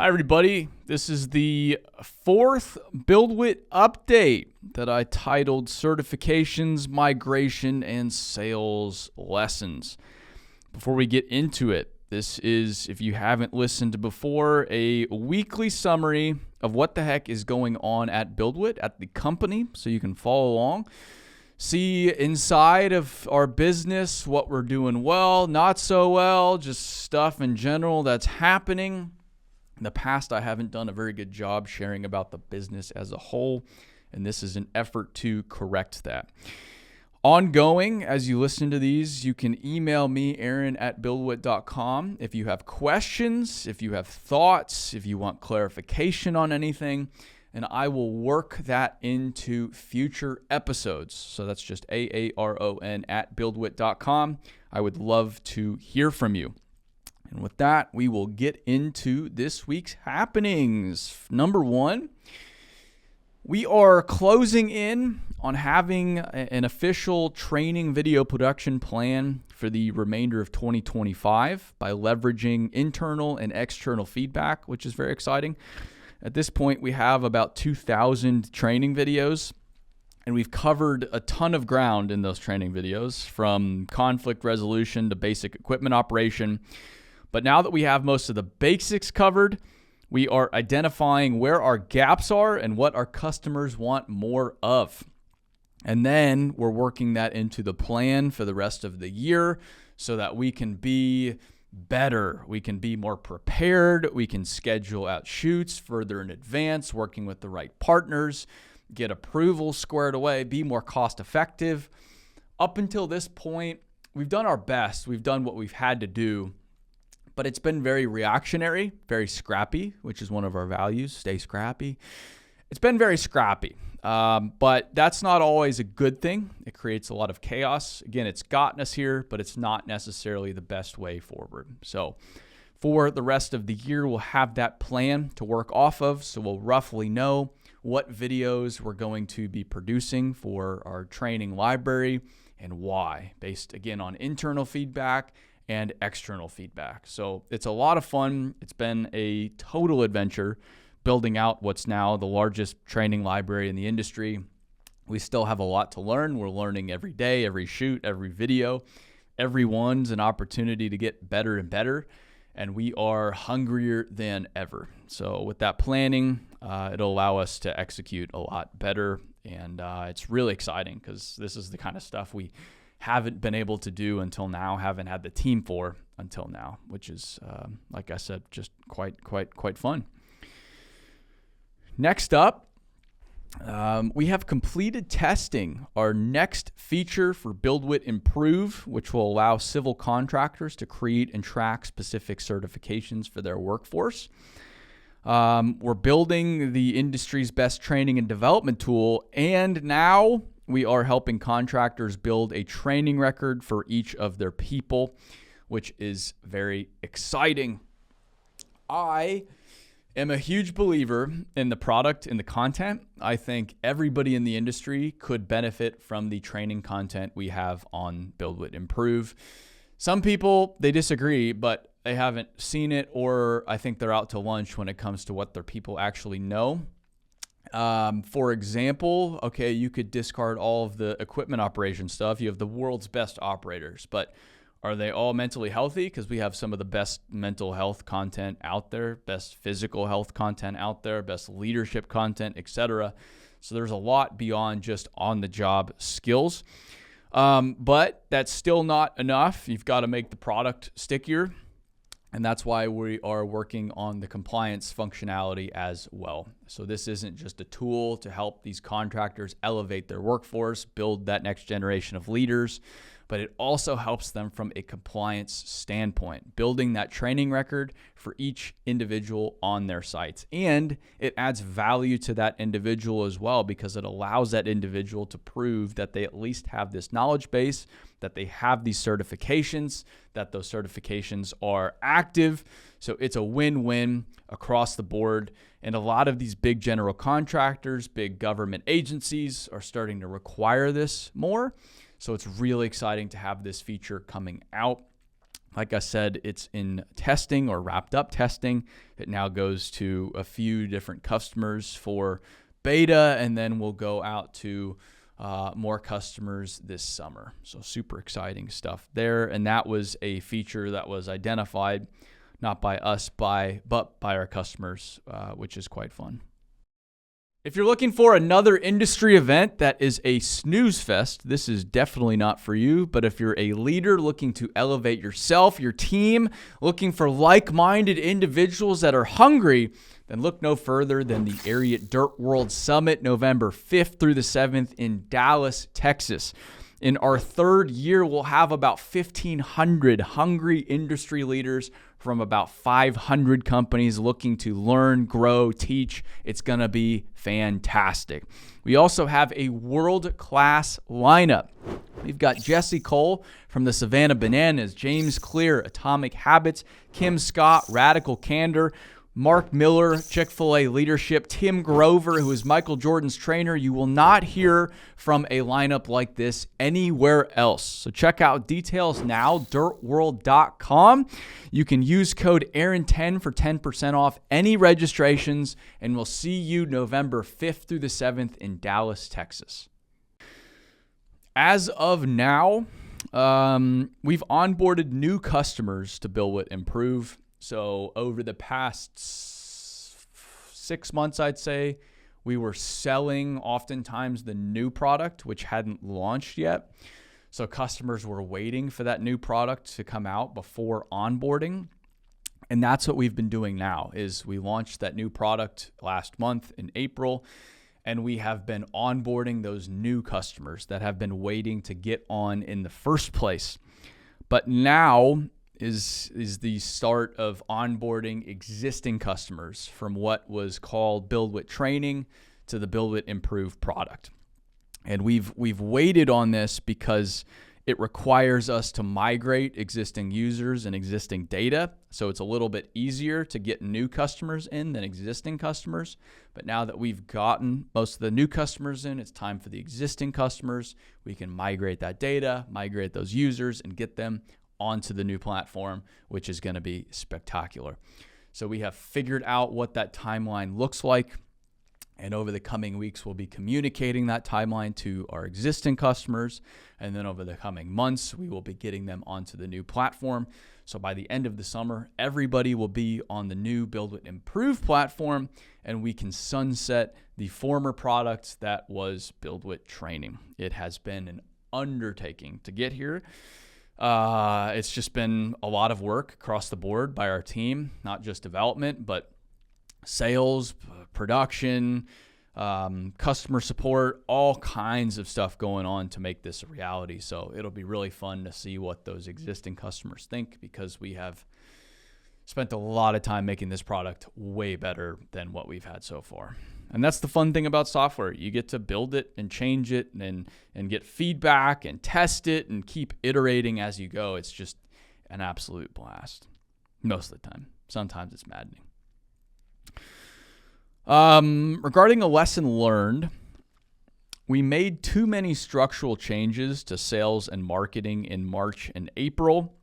Hi, everybody. This is the fourth BuildWitt update that I titled Certifications, Migration, and Sales Lessons. Before we get into it, this is, if you haven't listened before, a weekly summary of what the heck is going on at BuildWitt, at the company, so you can follow along. See inside of our business what we're doing well, not so well, just stuff in general that's happening. In the past, I haven't done a very good job sharing about the business as a whole, and this is an effort to correct that. Ongoing, as you listen to these, you can email me, aaron@buildwitt.com. If you have questions, if you have thoughts, if you want clarification on anything, and I will work that into future episodes. So that's just aaron@buildwitt.com. I would love to hear from you. And with that, we will get into this week's happenings. Number one, we are closing in on having an official training video production plan for the remainder of 2025 by leveraging internal and external feedback, which is very exciting. At this point, we have about 2,000 training videos, and we've covered a ton of ground in those training videos, from conflict resolution to basic equipment operation. But now that we have most of the basics covered, we are identifying where our gaps are and what our customers want more of. And then we're working that into the plan for the rest of the year so that we can be better. We can be more prepared. We can schedule out shoots further in advance, working with the right partners, get approvals squared away, be more cost effective. Up until this point, we've done our best. We've done what we've had to do. But it's been very reactionary, very scrappy, which is one of our values, stay scrappy. It's been very scrappy, but that's not always a good thing. It creates a lot of chaos. Again, it's gotten us here, but it's not necessarily the best way forward. So for the rest of the year, we'll have that plan to work off of. So we'll roughly know what videos we're going to be producing for our training library and why, based, again, on internal feedback and external feedback. So it's a lot of fun. It's been a total adventure building out what's now the largest training library in the industry. We still have a lot to learn. We're learning every day, every shoot, every video. Everyone's an opportunity to get better and better, and we are hungrier than ever. So with that planning, it'll allow us to execute a lot better, and it's really exciting because this is the kind of stuff we haven't been able to do until now, haven't had the team for until now, which is, like I said, just quite fun. Next up, we have completed testing our next feature for BuildWitt Improve, which will allow civil contractors to create and track specific certifications for their workforce. We're building the industry's best training and development tool, and now we are helping contractors build a training record for each of their people, which is very exciting. I am a huge believer in the product and the content. I think everybody in the industry could benefit from the training content we have on BuildWitt Improve. Some people, they disagree, but they haven't seen it, or I think they're out to lunch when it comes to what their people actually know. For example, okay, you could discard all of the equipment operation stuff. You have the world's best operators, but are they all mentally healthy? Because we have some of the best mental health content out there, best physical health content out there, best leadership content, etc. So there's a lot beyond just on-the-job skills. But that's still not enough. You've got to make the product stickier. And that's why we are working on the compliance functionality as well. So this isn't just a tool to help these contractors elevate their workforce, build that next generation of leaders, but it also helps them from a compliance standpoint, building that training record for each individual on their sites. And it adds value to that individual as well, because it allows that individual to prove that they at least have this knowledge base, that they have these certifications, that those certifications are active. So it's a win-win across the board. And a lot of these big general contractors, big government agencies are starting to require this more. So it's really exciting to have this feature coming out. Like I said, it's in testing or wrapped up testing. It now goes to a few different customers for beta, and then we'll go out to more customers this summer. So super exciting stuff there. And that was a feature that was identified not by us, but by our customers, which is quite fun. If you're looking for another industry event that is a snooze fest, this is definitely not for you. But if you're a leader looking to elevate yourself, your team, looking for like-minded individuals that are hungry, then look no further than the Ariat Dirt World Summit, November 5th through the 7th in Dallas, Texas. In our third year, we'll have about 1,500 hungry industry leaders from about 500 companies looking to learn, grow, teach. It's going to be fantastic. We also have a world-class lineup. We've got Jesse Cole from the Savannah Bananas, James Clear, Atomic Habits, Kim Scott, Radical Candor, Mark Miller, Chick-fil-A Leadership, Tim Grover, who is Michael Jordan's trainer. You will not hear from a lineup like this anywhere else. So check out details now, dirtworld.com. You can use code Aaron10 for 10% off any registrations, and we'll see you November 5th through the 7th in Dallas, Texas. As of now, we've onboarded new customers to BuildWitt Improve. So over the past 6 months, I'd say, we were selling oftentimes the new product, which hadn't launched yet. So customers were waiting for that new product to come out before onboarding. And that's what we've been doing now is we launched that new product last month in April, and we have been onboarding those new customers that have been waiting to get on in the first place. But now is the start of onboarding existing customers from what was called BuildWitt Training to the BuildWitt Improve product. And we've waited on this because it requires us to migrate existing users and existing data. So it's a little bit easier to get new customers in than existing customers. But now that we've gotten most of the new customers in, it's time for the existing customers. We can migrate that data, migrate those users, and get them onto the new platform, which is going to be spectacular. So we have figured out what that timeline looks like. And over the coming weeks, we'll be communicating that timeline to our existing customers. And then over the coming months, we will be getting them onto the new platform. So by the end of the summer, everybody will be on the new BuildWitt Improve platform, and we can sunset the former product that was BuildWitt Training. It has been an undertaking to get here. It's just been a lot of work across the board by our team, not just development, but sales, production, customer support, all kinds of stuff going on to make this a reality. So it'll be really fun to see what those existing customers think, because we have spent a lot of time making this product way better than what we've had so far. And that's the fun thing about software. You get to build it and change it and get feedback and test it and keep iterating as you go. It's just an absolute blast most of the time. Sometimes it's maddening. Regarding a lesson learned, we made too many structural changes to sales and marketing in March and April,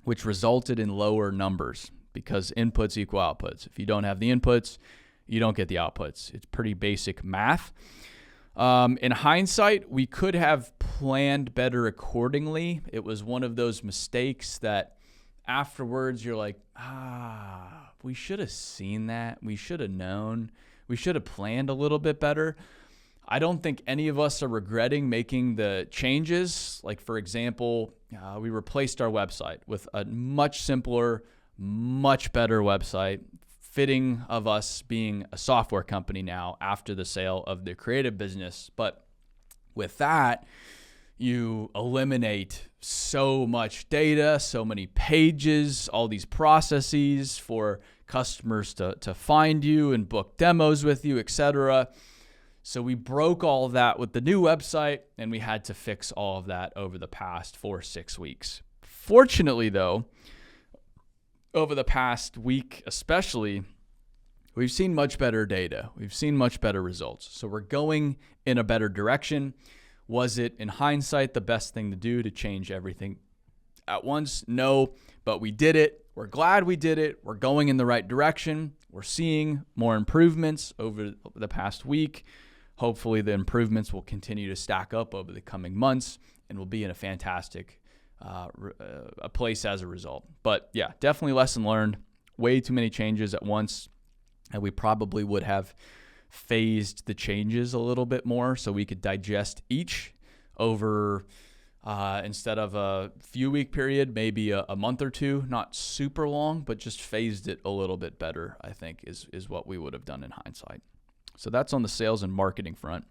which resulted in lower numbers because inputs equal outputs. If you don't have the inputs, you don't get the outputs. It's pretty basic math. In hindsight, we could have planned better accordingly. It was one of those mistakes that afterwards you're like, we should have seen that. We should have known. We should have planned a little bit better. I don't think any of us are regretting making the changes. Like, for example, we replaced our website with a much simpler, much better website, fitting of us being a software company now after the sale of the creative business. But with that, you eliminate so much data, so many pages, all these processes for customers to find you and book demos with you, etc. So we broke all of that with the new website, and we had to fix all of that over the past 4 or 6 weeks. Fortunately, though, over the past week especially, we've seen much better data. We've seen much better results. So we're going in a better direction. Was it, in hindsight, the best thing to do to change everything at once? No, but we did it. We're glad we did it. We're going in the right direction. We're seeing more improvements over the past week. Hopefully the improvements will continue to stack up over the coming months, and we'll be in a fantastic a place as a result. But yeah, definitely lesson learned. Way too many changes at once, and we probably would have phased the changes a little bit more so we could digest each over instead of a few week period, maybe a month or two, not super long, but just phased it a little bit better, I think is what we would have done in hindsight. So that's on the sales and marketing front.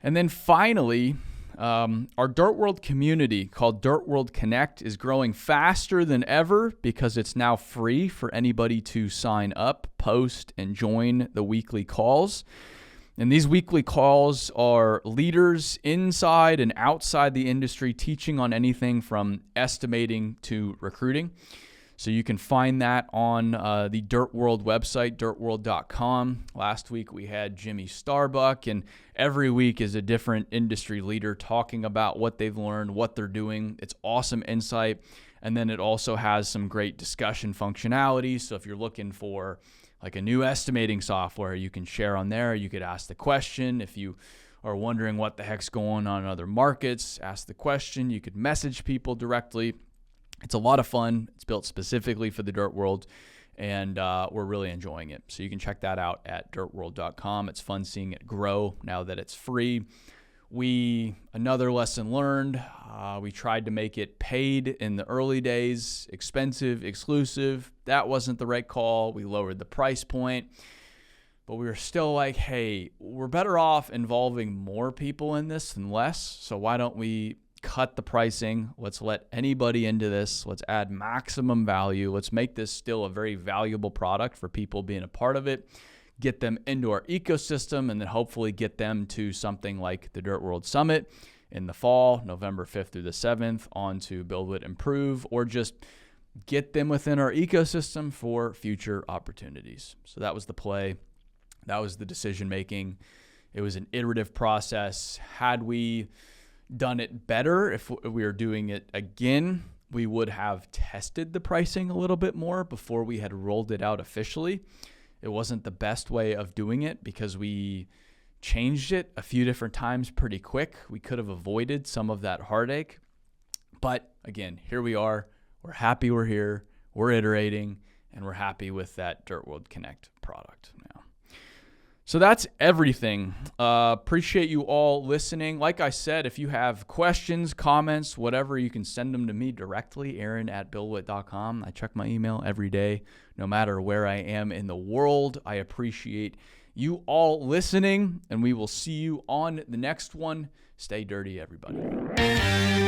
And then finally, our Dirt World community called Dirt World Connect is growing faster than ever because it's now free for anybody to sign up, post, and join the weekly calls. And these weekly calls are leaders inside and outside the industry teaching on anything from estimating to recruiting. So you can find that on the Dirt World website, dirtworld.com. Last week we had Jimmy Starbuck, and every week is a different industry leader talking about what they've learned, what they're doing. It's awesome insight. And then it also has some great discussion functionality. So if you're looking for like a new estimating software, you can share on there. You could ask the question. If you are wondering what the heck's going on in other markets, ask the question. You could message people directly. It's a lot of fun. It's built specifically for the Dirt World, and we're really enjoying it. So you can check that out at dirtworld.com. It's fun seeing it grow now that it's free. Another lesson learned, we tried to make it paid in the early days, expensive, exclusive. That wasn't the right call. We lowered the price point, but we were still like, hey, we're better off involving more people in this than less. So why don't we cut the pricing? Let's let anybody into this. Let's add maximum value. Let's make this still a very valuable product for people being a part of it, get them into our ecosystem, and then hopefully get them to something like the Dirt World Summit in the fall, November 5th through the 7th, on to BuildWitt Improve, or just get them within our ecosystem for future opportunities. So that was the play. That was the decision making. It was an iterative process. Had we done it better, if we were doing it again, we would have tested the pricing a little bit more before we had rolled it out officially. It wasn't the best way of doing it because we changed it a few different times pretty quick. We could have avoided some of that heartache. But again, here we are. We're happy we're here. We're iterating, and we're happy with that Dirt World Connect product now. So that's everything. Appreciate you all listening. Like I said, if you have questions, comments, whatever, you can send them to me directly, aaron@buildwitt.com. I check my email every day, no matter where I am in the world. I appreciate you all listening, and we will see you on the next one. Stay dirty, everybody.